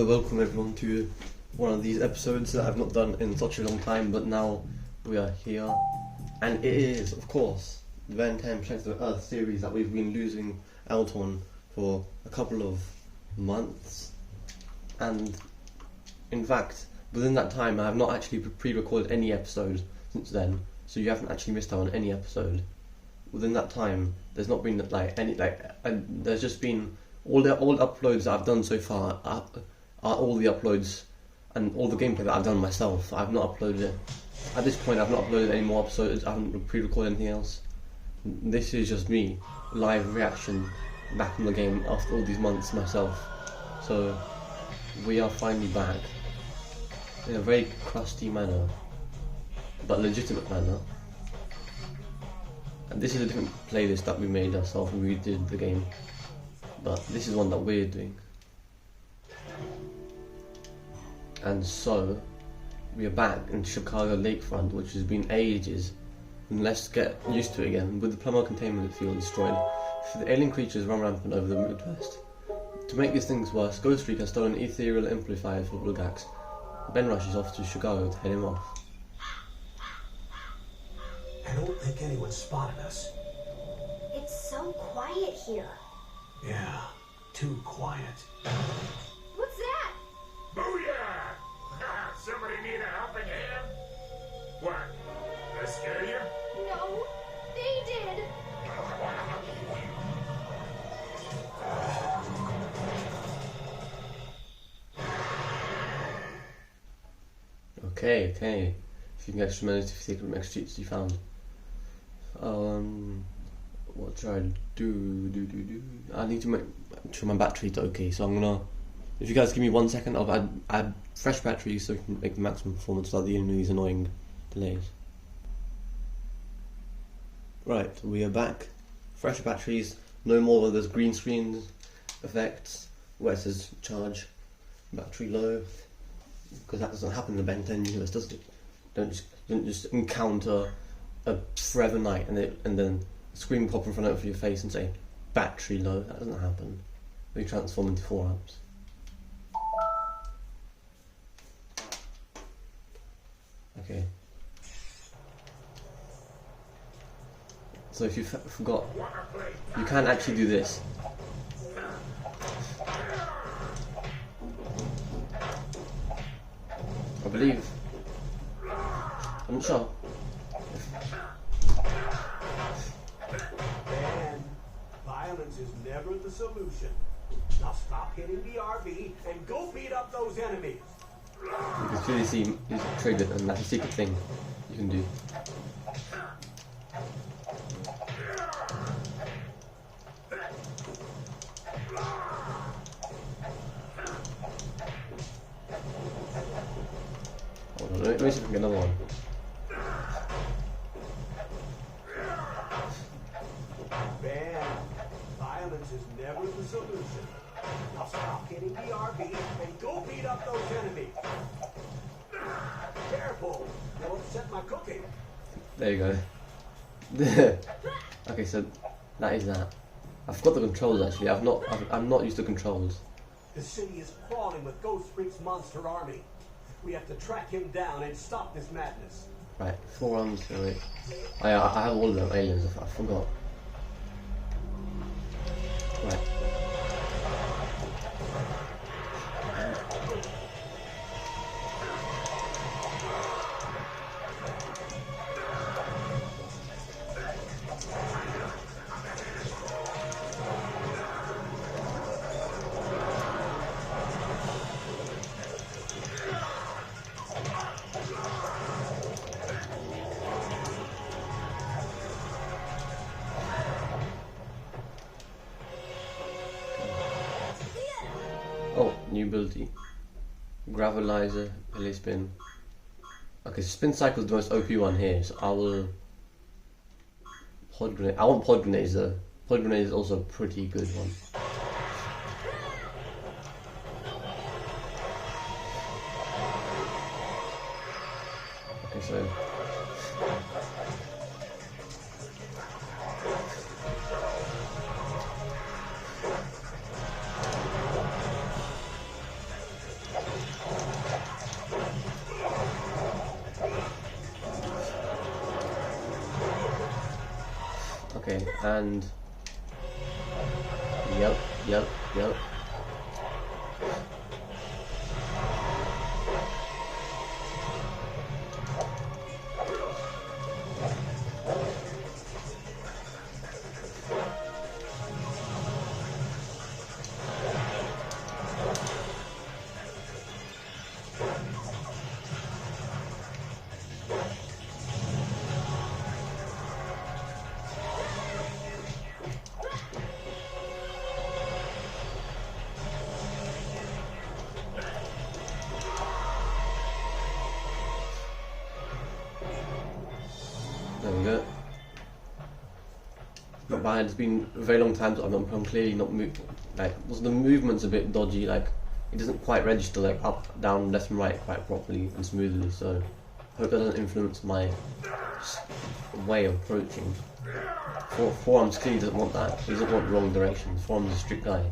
Hello, welcome everyone to one of these episodes that I've not done in such a long time, but now we are here. And it is, of course, the Ben 10 Protect the Earth series that we've been losing out on for a couple of months. And in fact, within that time I have not actually pre-recorded any episode since then, so you haven't actually missed out on any episode. Within that time, there's not been there's just been all the uploads that I've done so far are all the uploads and all the gameplay that I've done myself. I've not uploaded it. At this point, I've not uploaded any more episodes. I haven't pre-recorded anything else. This is just me, live reaction back in the game after all these months myself. So we are finally back in a very crusty manner, but legitimate manner. And this is a different playlist that we made ourselves when we did the game, but this is one that we're doing. And so we are back in Chicago lakefront, which has been ages, and let's get used to it again. With the plumber containment field destroyed, the alien creatures run rampant over the Midwest. To make these things worse, Ghost Freak has stolen ethereal amplifiers for Blugax. Ben rushes off to Chicago to head him off. I don't think anyone spotted us. It's so quiet here. Yeah, too quiet. What's that? Booyah! Somebody need a helping hand? What? That scare you? No, they did. Okay. If you can extra minutes if you think of next cheats you found. What should I do? I need to make sure my battery's okay, so I'm gonna, if you guys give me 1 second, I'll add fresh batteries so we can make the maximum performance without the end of these annoying delays. Right, we are back. Fresh batteries, no more of those green screen effects where it says charge, battery low, because that doesn't happen in the Ben 10 universe, does it? Don't just encounter a forever night and then a screen pop in front of your face and say battery low. That doesn't happen. We transform into 4 amps. Okay. So if you forgot, you can actually do this. I believe. I'm not sure. And violence is never the solution. Now stop hitting the RV and go beat up those enemies. You can clearly see he's triggered, and that's a secret thing you can do. Hold on, let me see if I can get another one. Ben, violence is never the solution. Now stop hitting the RV and go beat up those enemies. Careful, you'll upset my cooking. There you go. Okay, so that is that. I forgot the controls actually. I'm not used to controls. The city is crawling with Ghost Freak's monster army. We have to track him down and stop this madness. Right, 4 arms. Oh, wait. I have all of them aliens. I forgot. Right. Oh, new ability. Gravelizer, Pellet Spin. Okay, so Spin Cycle is the most OP one here, so I will... Pod Grenade. I want Pod Grenades though. Pod Grenade is also a pretty good one. Okay, so... Okay, and yep. There we go. Not bad. It's been a very long time. So I'm clearly not like the movement's a bit dodgy. Like it doesn't quite register like up, down, left, and right quite properly and smoothly. So hope that doesn't influence my way of approaching. Forearms clearly doesn't want that. He doesn't want wrong directions. Forearms is a strict guy.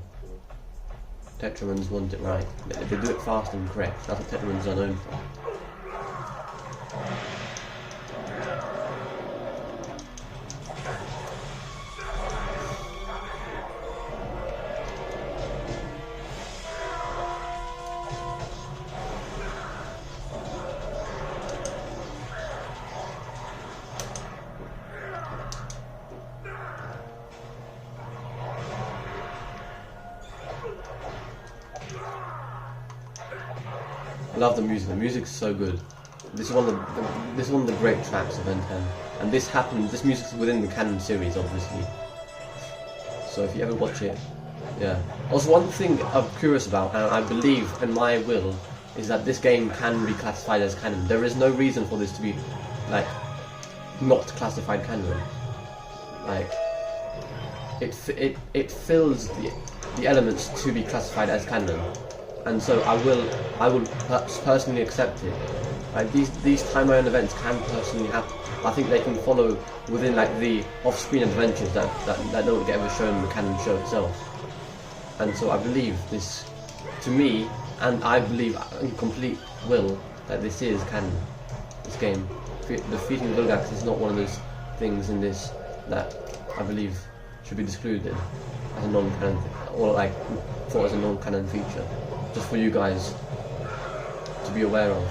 Tetramans want it right. They do it fast and correct. That's what Tetramans are known for. I love the music. The music's so good. This is one of the great tracks of N10, and this happened. This music's within the canon series, obviously. So if you ever watch it, yeah. Also, one thing I'm curious about, and I believe in my will, is that this game can be classified as canon. There is no reason for this to be, like, not classified canon. Like, it fills the elements to be classified as canon. And so I will personally accept it. Like these timeline events can personally happen. I think they can follow within like the off-screen adventures that don't get ever shown in the canon show itself. And so I believe this, to me, and I believe in complete will that this is canon. This game, defeating Vilgax is not one of those things in this that I believe should be excluded as a non-canon, or like thought as a non-canon feature. Just for you guys to be aware of.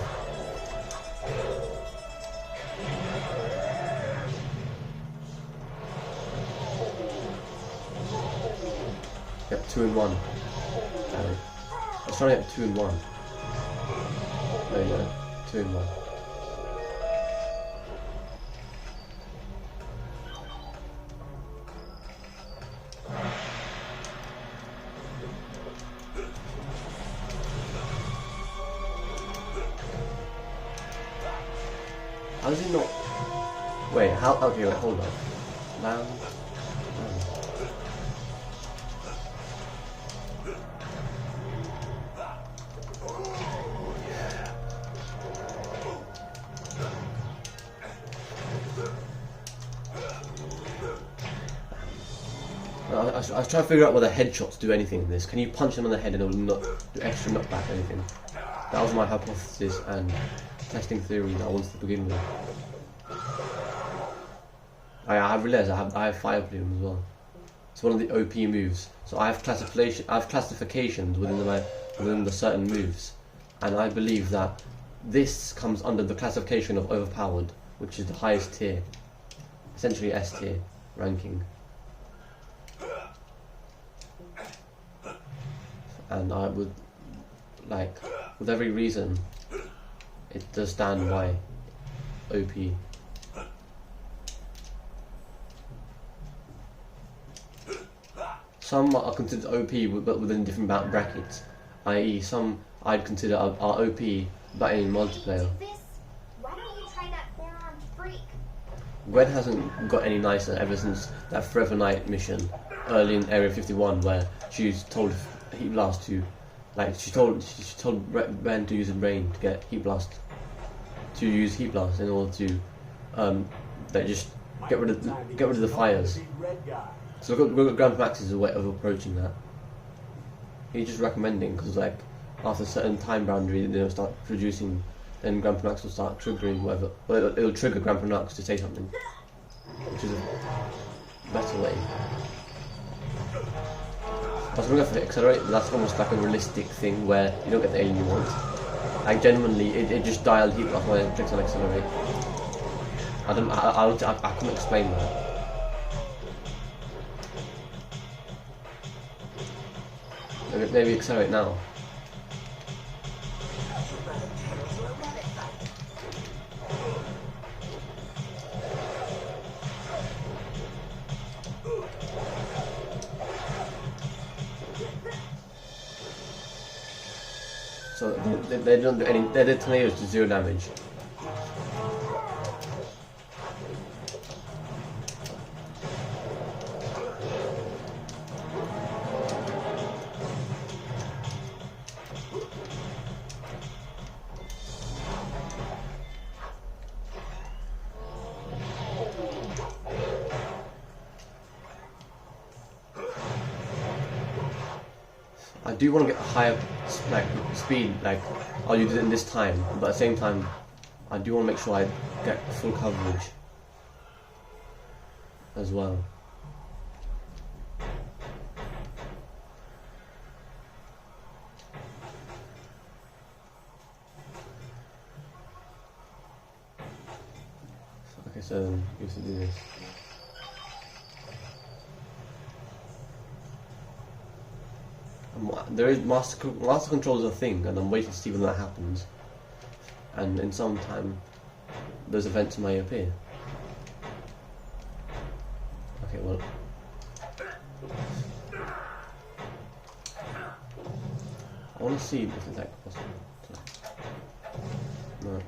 Yep, 2 in 1. I was trying to get 2 in 1. There you go, 2 in 1. How does it not? Wait, how? Okay, wait, hold on. Down. I was trying to figure out whether headshots do anything in this. Can you punch them on the head and it will not do extra knockback or anything? That was my hypothesis and testing theory that I wanted to begin with. I realised I have Fire Plume as well. It's one of the OP moves. So I have classifications within the certain moves, and I believe that this comes under the classification of overpowered, which is the highest tier, essentially S tier ranking. And I would like, with every reason, it does stand by OP. Some are considered OP but within different brackets, i.e. some I'd consider are OP but in multiplayer. Why don't you try that forearmed freak? Gwen hasn't got any nicer ever since that Forever Night mission early in Area 51 where she told Heat Blast to, like, she told Ben to use his brain to get Heat Blast, to use Heat Blast in order to just get rid of the fires. So look at Grandpa Max's way of approaching that. He's just recommending, because like after a certain time boundary they'll start producing, then Grandpa Max will start triggering whatever. Well, it'll trigger Grandpa Max to say something, which is better way. I was going to accelerate, but that's almost like a realistic thing where you don't get the alien you want. Like genuinely, it just dialed heat off when I clicked on accelerate. I couldn't explain that. Maybe accelerate now. So they don't do any. They did tornadoes to 0 damage. I do want to get a higher speed, like I'll use it in this time, but at the same time I do want to make sure I get full coverage as well. Okay, so you have to do this. There is master control is a thing, and I'm waiting to see when that happens. And in some time, those events may appear. Okay, well, I want to see if it's like possible. No.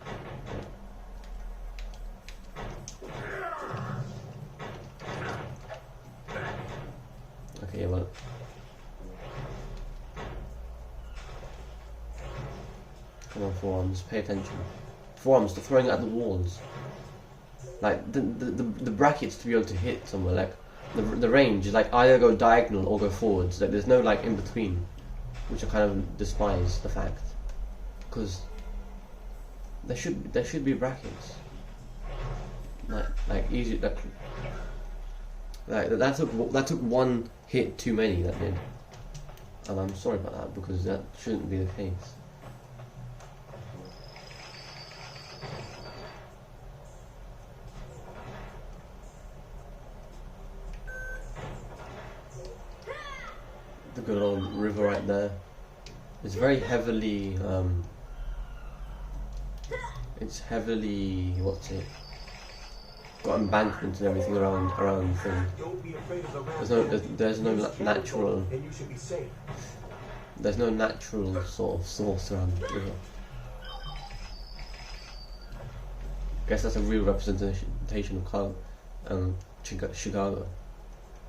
Okay, well. Come on, forearms, pay attention. Forearms, they're throwing it at the walls. Like, the brackets to be able to hit somewhere, like, the range is like either go diagonal or go forwards. Like, there's no, like, in between, which I kind of despise, the fact. Because there should be brackets. Like easy, like that took one hit too many, that did. And I'm sorry about that, because that shouldn't be the case. The good old river right there. It's very heavily, what's it? Got embankments and everything around the thing. There's no natural. There's no natural sort of source around the river. I guess that's a real representation of Chicago.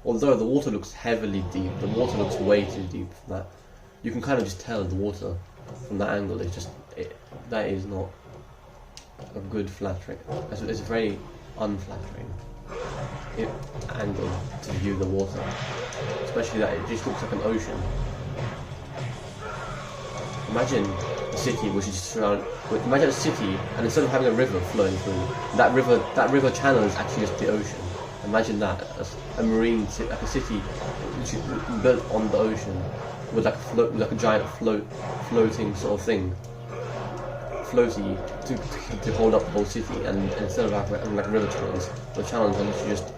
Although the water looks heavily deep, the water looks way too deep for that. You can kind of just tell the water from that angle. It's just that is not a good flattering. It's very unflattering angle to view the water, especially that it just looks like an ocean. Imagine a city which is surrounded. Imagine a city, and instead of having a river flowing through, that river channel is actually just the ocean. Imagine that, a marine city, like a city which is built on the ocean, with like a giant floating sort of thing, floaty to hold up the whole city. And instead of having like river channels, the channels are literally just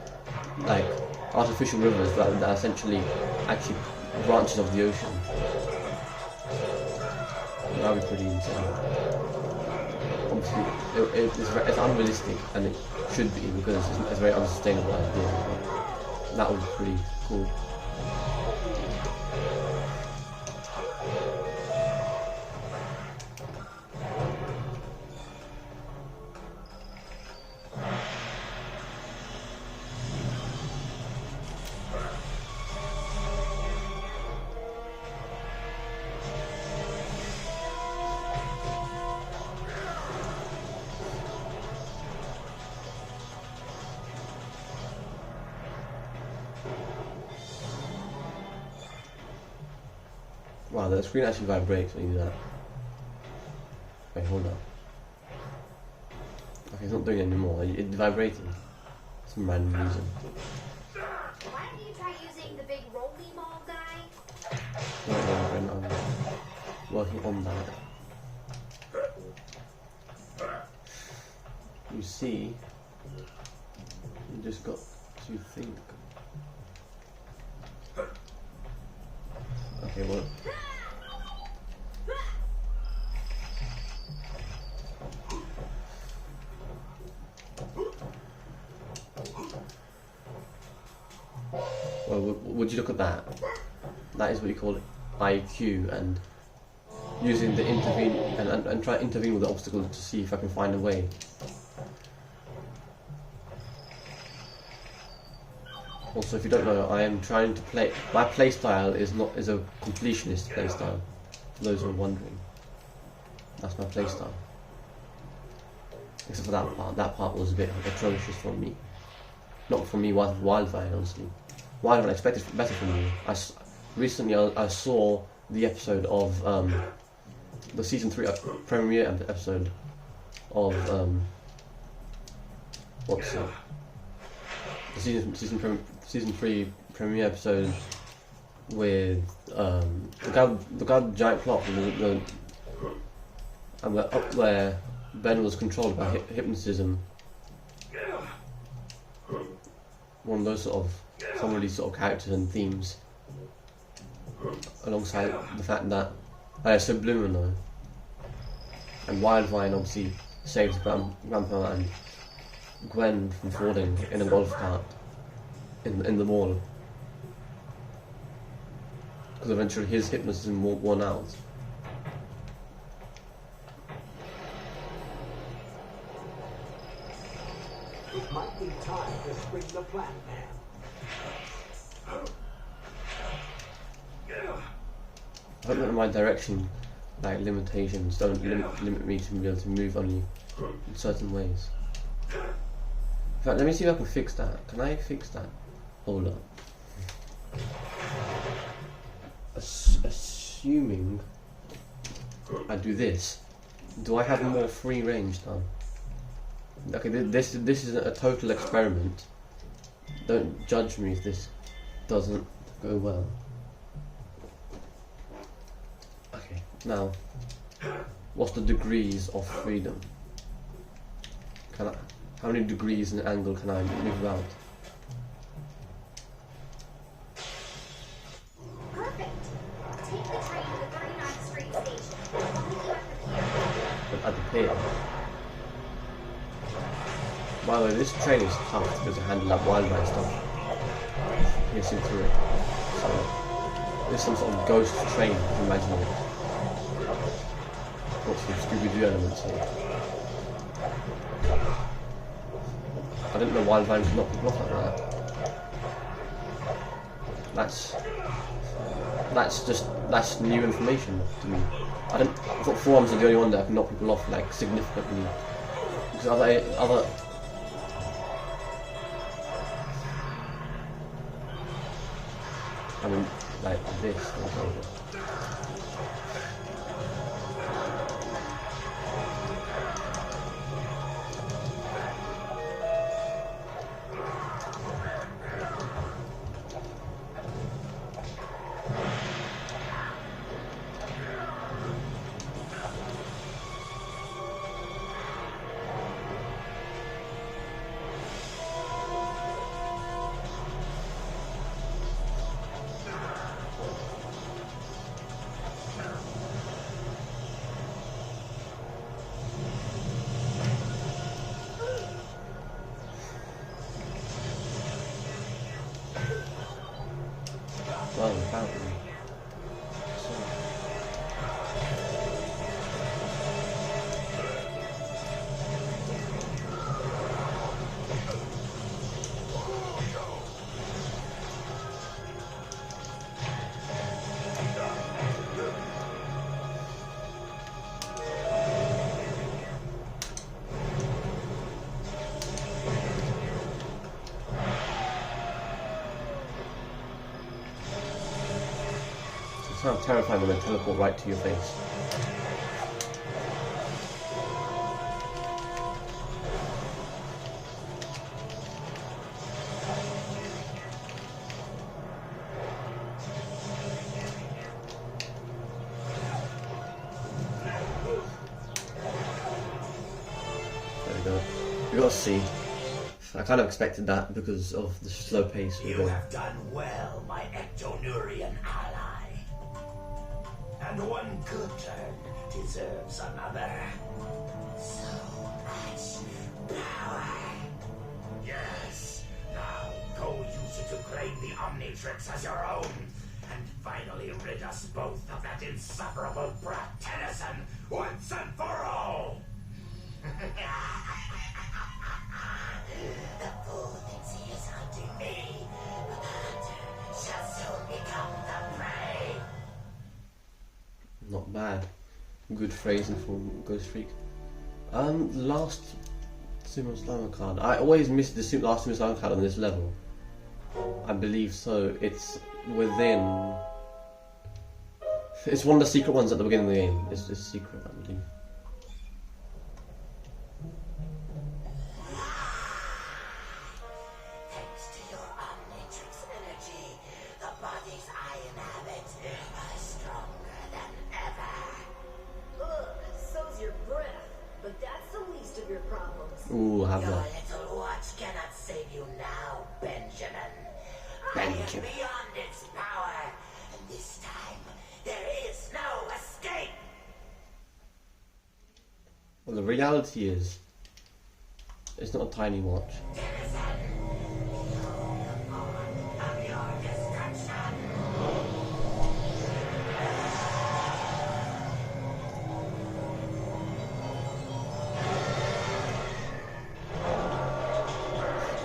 like artificial rivers that are essentially actually branches of the ocean. That would be pretty insane. Obviously, it's unrealistic, and it should be, because it's a very unsustainable idea. But that would be pretty cool. Wow, the screen actually vibrates when you do that. Wait, hold on. Okay, it's not doing it anymore. It's vibrating. For some random reason. working on that. You see, you just got to think. Okay, well. Well, would you look at that? That is what you call IQ, and using the intervene and try to intervene with the obstacle to see if I can find a way. Also, if you don't know, I am trying to play. My playstyle is a completionist playstyle. For those who are wondering, that's my playstyle. Except for that part. That part was a bit atrocious for me. Not for me, Wildfire, honestly. Wildfire, I expected better from you. Recently I saw the episode of the season 3 premiere episode of what's it? The season 3 premiere episode with the guy with the giant clock and up where Ben was controlled by hypnotism. One of those some of these sort of characters and themes, alongside the fact that Subliminal and Wildvine obviously saves Grandpa and Gwen from falling in a golf cart in the mall, because eventually his hypnotism won out. It might be time to spring the plan, man. I hope that my direction, limitations don't limit me to be able to move only in certain ways. In fact, let me see if I can fix that. Can I fix that? Hold up. Assuming I do this, do I have more free range now? Okay, this isn't a total experiment. Don't judge me if this doesn't go well. Okay, now, what's the degrees of freedom? How many degrees and angle can I move about? Perfect. Take the train to the 39th Street station. I'll meet you at the pier. At the pier. By the way, this train is tough because it handles that wildlife stuff. Piercing through it. So, there's some sort of ghost train, if you imagine it. Got some Scooby-Doo elements here. I didn't know wildlife could knock people off like that. That's new information to me. I thought forearms are the only one that can knock people off significantly. Because other I mean, like this. Well, apparently. It's kind of terrifying when they teleport right to your face. We'll see. I kind of expected that because of the slow pace. You have done well, my Ectonurian ally. And one good turn deserves another. So much power. Yes. Now go use it to claim the Omnitrix as your own. And finally rid us both of that insufferable brat Tennyson once and for all. The fool thinks he is hunting me, but the hunter shall soon become the prey. Not bad. Good phrasing from Ghost Freak. Last Sumo Slammer card. I always miss the last Sumo Slammer card on this level. I believe so. It's within. It's one of the secret ones at the beginning of the game. It's just secret, I believe. Thanks to your Omnitrix energy, the bodies I inhabit are stronger than ever. Ugh, so's your breath. But that's the least of your problems. Ooh, have Your that. little watch cannot save you now, Benjamin. I am Benjamin. beyond its power, and this time there is no escape. Well, the reality is, it's not a tiny watch. Of your destruction.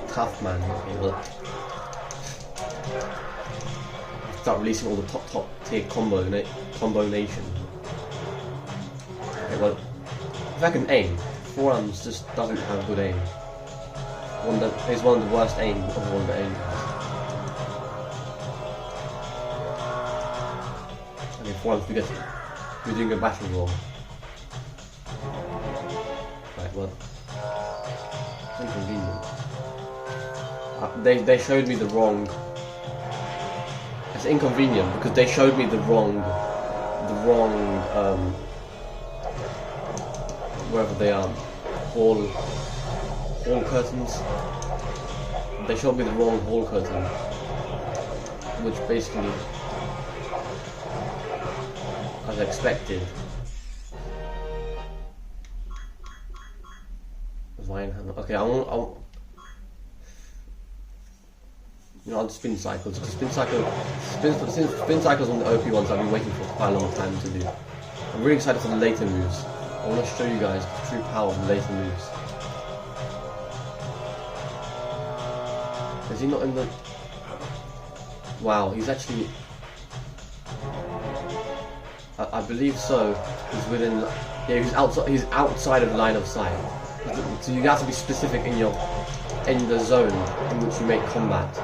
Tough man. Okay, look. Start releasing all the top tier combination. Okay, well, if I can aim, Forearms just doesn't have good aim. It's one of the worst aim of all the aim. Okay, Forearms, we're doing a battle roll. Right, well, it's inconvenient. They showed me the wrong. It's inconvenient because they showed me the wrong wherever they are, hall curtains. They showed me the wrong hall curtain, which basically, as expected, okay, I'll spin cycles. Because spin cycles on the OP ones I've been waiting for quite a long time to do. I'm really excited for the later moves. I want to show you guys the true power of the later moves. Is he not in the? Wow, he's actually. I believe so. He's within. Yeah, he's outside. He's outside of line of sight. So you have to be specific in the zone in which you make combat.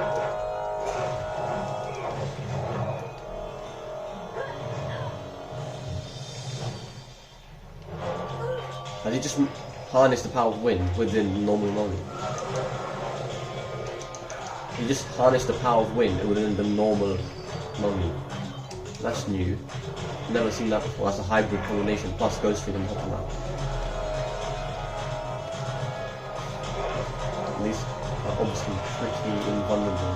And he just harnessed the power of wind within normal mummy. He just harnessed the power of wind within the normal mummy. That's new. Never seen that before. That's a hybrid combination plus Ghost Freak on top of that. These are obviously pretty invulnerable.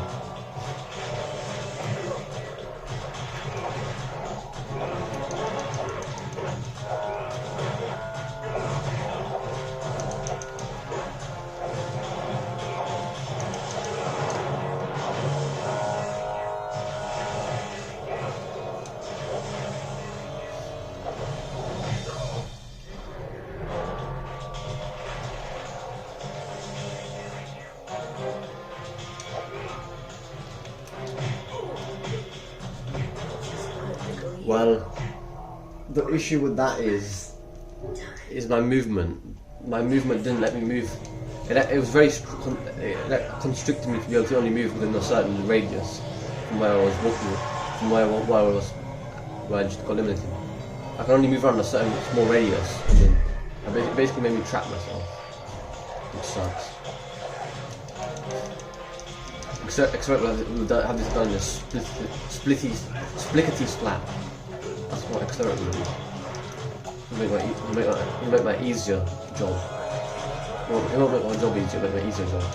Well, the issue with that is my movement. My movement didn't let me move. It was very constricted me to be able to only move within a certain radius from where I was walking, from where I just got limited. I can only move around a certain small radius, and then it basically made me trap myself, which sucks. Except we'll have this done in a splickety splat. That's what accelerate will do. It'll make my easier job. It'll make my job easier, but easier as well.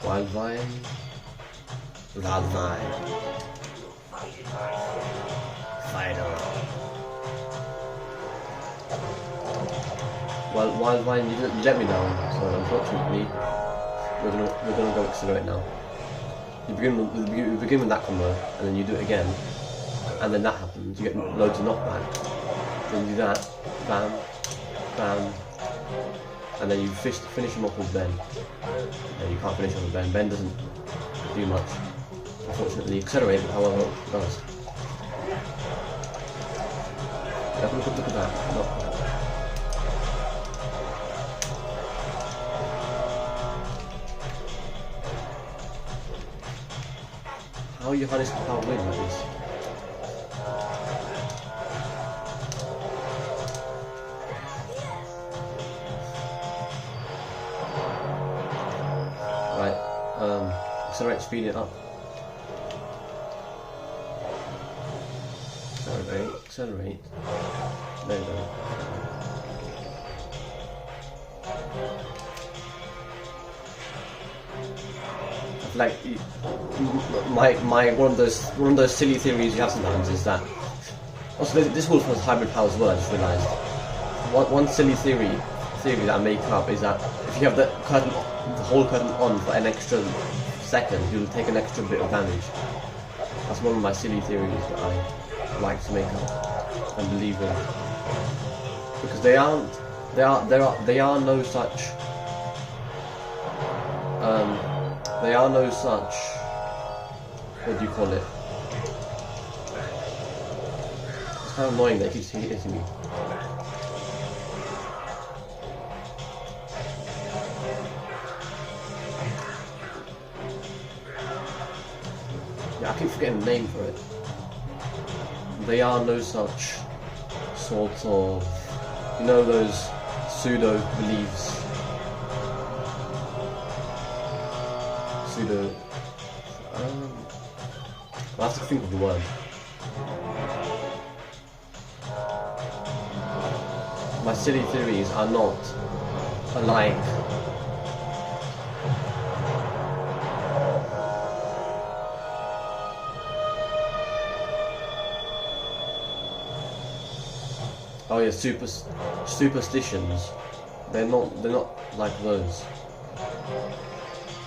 Wild vine. Wild vine. Fighter. Well, wild vine, you let me down, so unfortunately, we're gonna go accelerate now. You begin with that combo, and then you do it again, and then that happens. You get loads of knockback. Then you do that, bam, bam, and then you finish him off with Ben. And you can't finish him with Ben. Ben doesn't do much. Unfortunately, accelerate, however, does. Yeah, look at that. Knockback. How are you harnessing power win like this? Right, accelerate, speed it up. Accelerate. There you go. Like my one of those silly theories you have sometimes is that also this whole hybrid powers were, I just realised one silly theory that I make up is that if you have the whole curtain on for an extra second, you'll take an extra bit of damage. That's one of my silly theories that I like to make up and believe in, because there are no such what do you call it? It's kind of annoying that it keeps hitting me. Yeah, I keep forgetting the name for it. There are no such sort of, you know, those pseudo beliefs. I have to think of the word. My silly theories are not alike. Oh yeah, superstitions. They're not like those.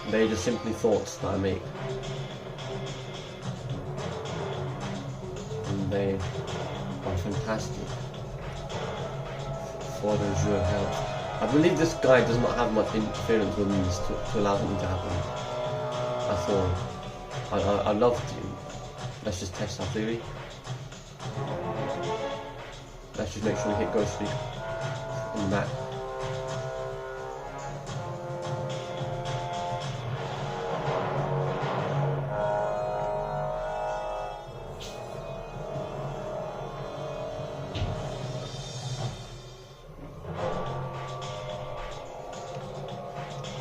They're just simply thoughts that I make. And they are fantastic for the jeu help. I believe this guy does not have much interference with this to allow something to happen. I thought I'd love to. Let's just test our theory. Let's just make sure we hit Ghost Streak in the back.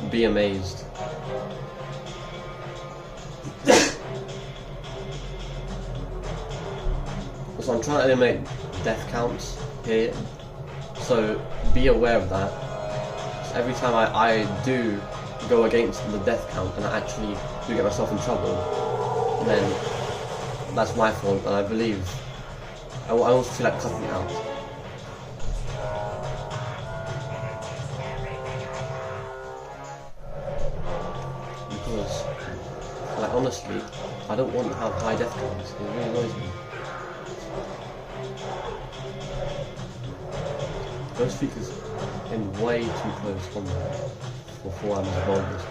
Be amazed. So I'm trying to eliminate death counts here, so be aware of that. So every time I do go against the death count and I actually do get myself in trouble, then that's my fault, and I believe I also feel like cutting it out. Because, like, honestly, I don't want to have high death counts. It really annoys me. Ghost Streak is in way too close combat for 4 hours of boulders.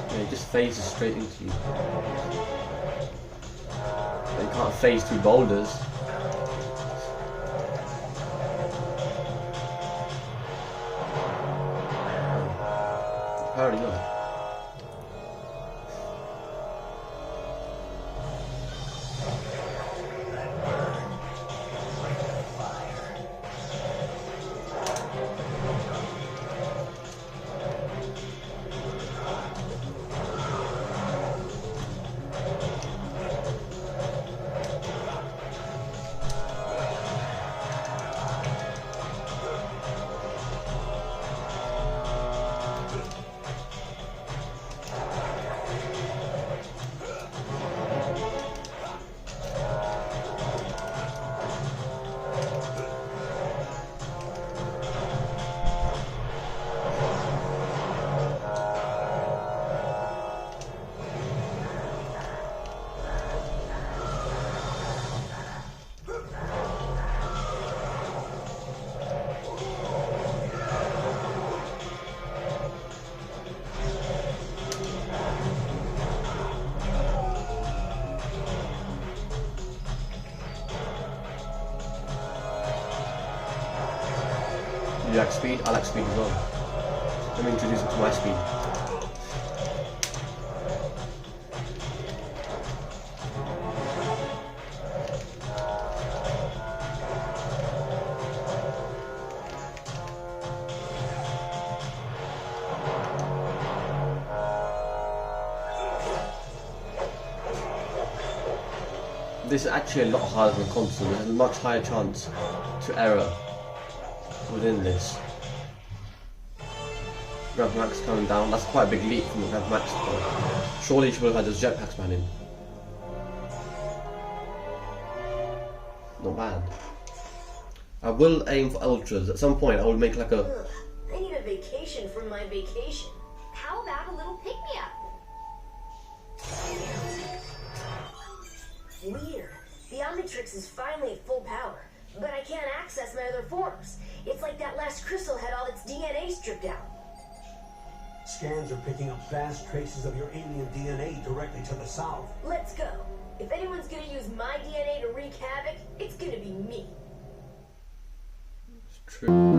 Yeah, it just phases straight into you. You can't phase through boulders. Apparently not. You like speed? I like speed as well. Let me introduce you to my speed. This is actually a lot harder than console. There's a much higher chance to error within this. Rev Max coming down. That's quite a big leap from the Rev Max. Surely you should have had those jetpacks behind him. Not bad. I will aim for ultras. At some point I will make like a... Ugh, I need a vacation from my vacation. How about a little pick-me-up? Weird. The Omnitrix is finally at full power, but I can't access my other forms. It's like that last crystal had all its DNA stripped out. Scans are picking up vast traces of your alien DNA directly to the south. Let's go. If anyone's gonna use my DNA to wreak havoc, it's gonna be me. True.